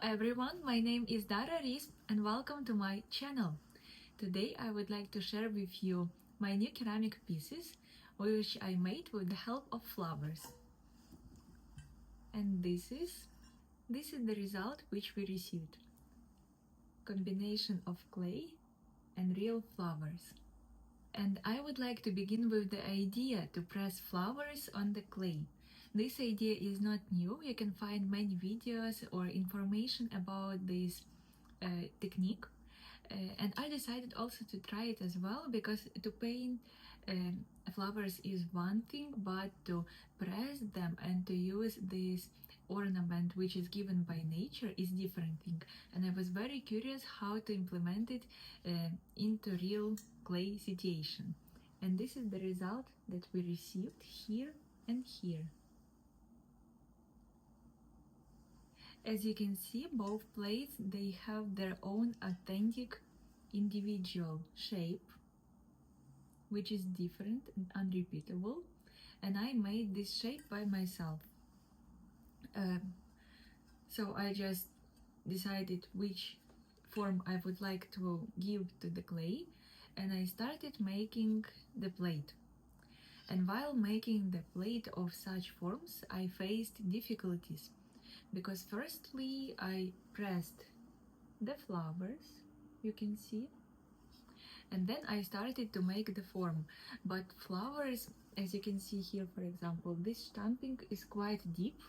everyone, my name is Dara Risp and welcome to my channel. Today I would like to share with you my new ceramic pieces which I made with the help of flowers. And this is the result which we received. Combination of clay and real flowers. And I would like to begin with the idea to press flowers on the clay. This idea is not new. You can find many videos or information about this technique. And I decided also to try it as well, because to paint flowers is one thing, but to press them and to use this ornament which is given by nature is different thing. And I was very curious how to implement it into real clay situation. And this is the result that we received here and here. As you can see, both plates, they have their own authentic individual shape, which is different and unrepeatable, and I made this shape by myself. So I just decided which form I would like to give to the clay, and I started making the plate. And while making the plate of such forms, I faced difficulties. Because firstly I pressed the flowers, you can see, and then I started to make the form. But flowers, as you can see here, for example, this stamping is quite deep,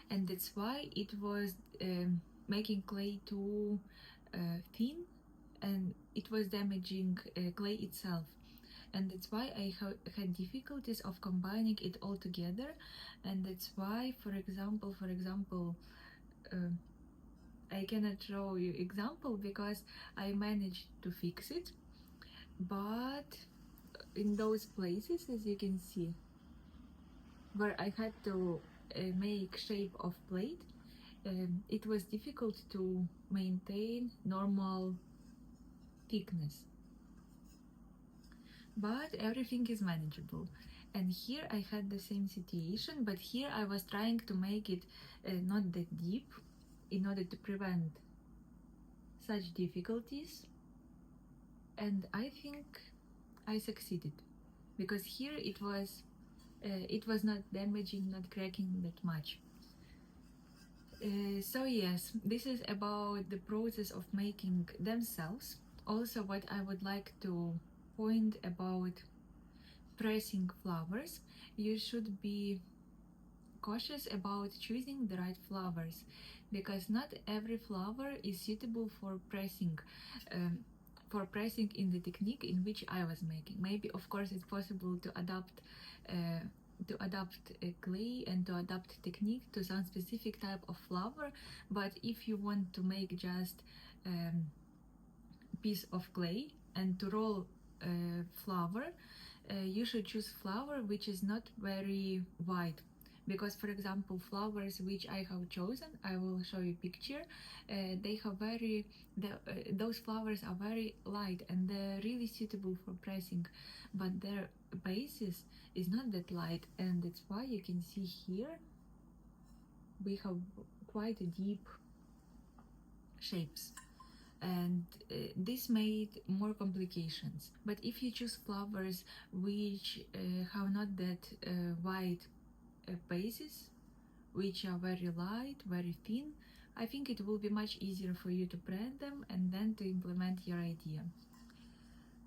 and that's why it was making clay too thin, and it was damaging clay itself. And that's why I had difficulties of combining it all together. And that's why, for example, I cannot show you example because I managed to fix it, but in those places, as you can see, where I had to make shape of plate, it was difficult to maintain normal thickness. But everything is manageable. And here I had the same situation, but here I was trying to make it not that deep in order to prevent such difficulties, and I think I succeeded, because here it was not damaging, not cracking that much. So yes, this is about the process of making themselves. Also, what I would like to point about pressing flowers, you should be cautious about choosing the right flowers, because not every flower is suitable for pressing in the technique in which I was making. Maybe of course it's possible to adapt clay and to adapt technique to some specific type of flower, but if you want to make just piece of clay and to roll flower, you should choose flower which is not very wide, because for example flowers which I have chosen, I will show you picture, they have those flowers are very light and they're really suitable for pressing, but their basis is not that light, and that's why you can see here we have quite deep shapes, and this made more complications. But if you choose flowers which have not that wide bases, which are very light, very thin, I think it will be much easier for you to press them and then to implement your idea.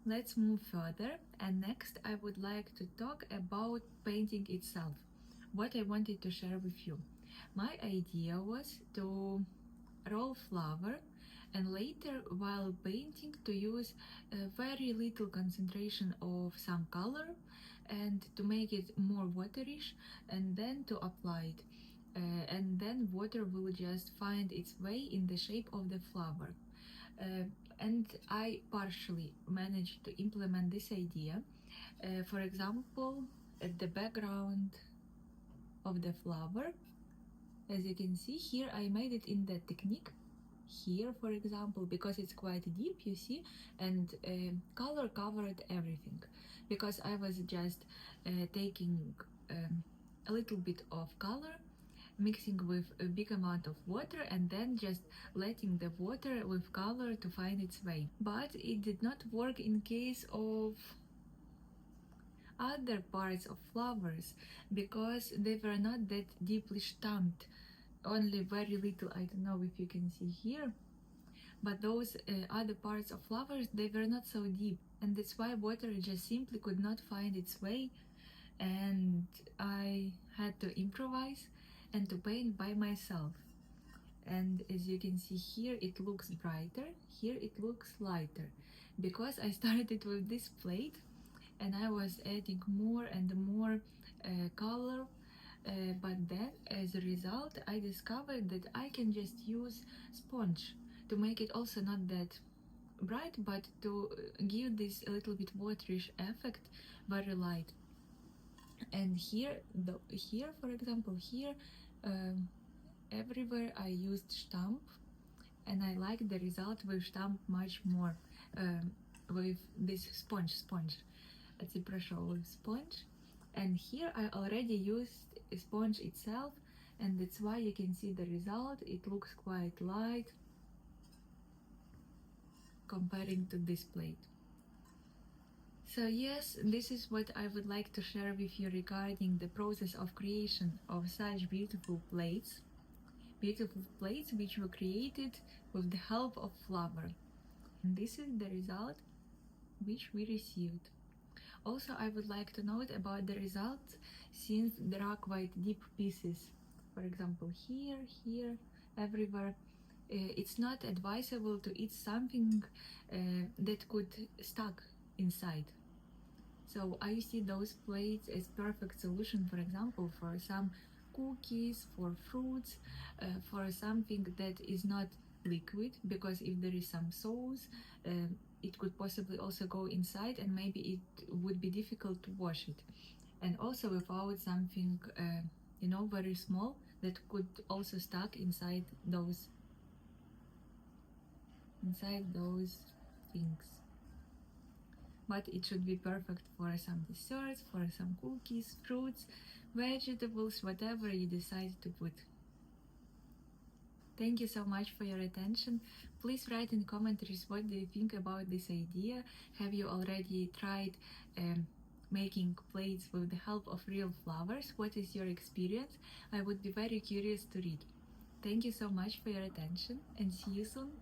Let's move further, and next I would like to talk about painting itself, what I wanted to share with you. My idea was to roll flower and later while painting to use a very little concentration of some color and to make it more waterish, and then to apply it, and then water will just find its way in the shape of the flower. And I partially managed to implement this idea. For example, at the background of the flower, as you can see here, I made it in the technique here, for example, because it's quite deep, you see, and color covered everything, because I was just taking a little bit of color mixing with a big amount of water and then just letting the water with color to find its way. But it did not work in case of other parts of flowers because they were not that deeply stamped, only very little. I don't know if you can see here, but those other parts of flowers, they were not so deep, and that's why water just simply could not find its way, and I had to improvise and to paint by myself. And as you can see here, it looks brighter, here it looks lighter, because I started with this plate and I was adding more and more color, but then as a result I discovered that I can just use sponge to make it also not that bright, but to give this a little bit waterish effect, very light. And here, for example, here everywhere I used stamp, and I like the result with stamp much more, with this sponge with sponge. And here I already used a sponge itself, and that's why you can see the result. It looks quite light comparing to this plate. So yes, this is what I would like to share with you regarding the process of creation of such beautiful plates which were created with the help of flour. And this is the result which we received. Also, I would like to note about the results, since there are quite deep pieces, for example here, everywhere. It's not advisable to eat something that could stuck inside. So I see those plates as perfect solution, for example, for some cookies, for fruits, for something that is not liquid, because if there is some sauce, it could possibly also go inside and maybe it would be difficult to wash it. And also without something, very small that could also stuck inside those things. But it should be perfect for some desserts, for some cookies, fruits, vegetables, whatever you decide to put. Thank you so much for your attention. Please write in commentaries what do you think about this idea. Have you already tried making plates with the help of real flowers? What is your experience? I would be very curious to read. Thank you so much for your attention, and see you soon.